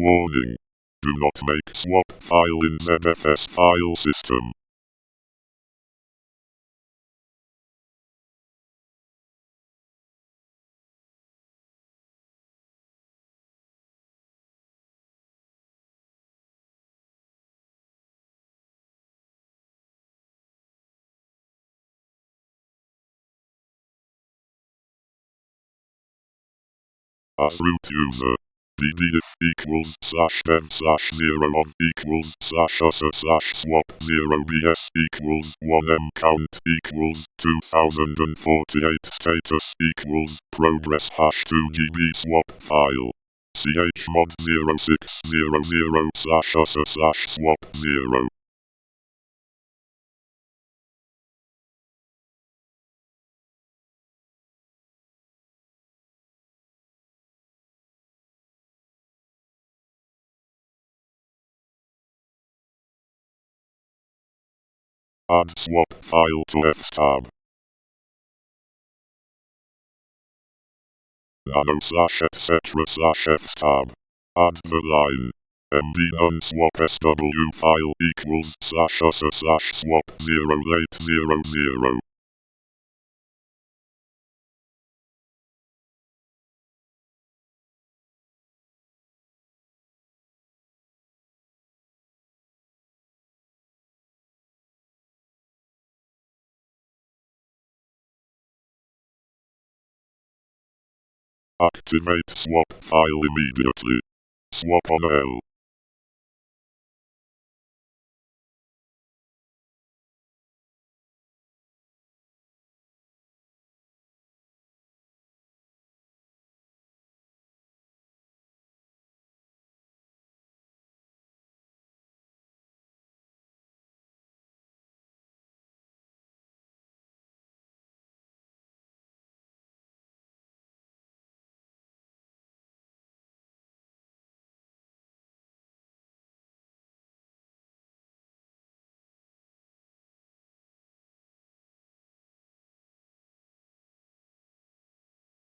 Warning. Do not make swap file in ZFS file system. As root user, ddif equals /dev/0 on equals /user/swap 0bs equals 1m count equals 2048 status equals progress #2gb swap file chmod 0600/user/swap 0. Add swap file to fstab. nano/etc/fstab. Add the line md none swap sw file equals /user/swap 0800. Activate swap file immediately. Swap on L.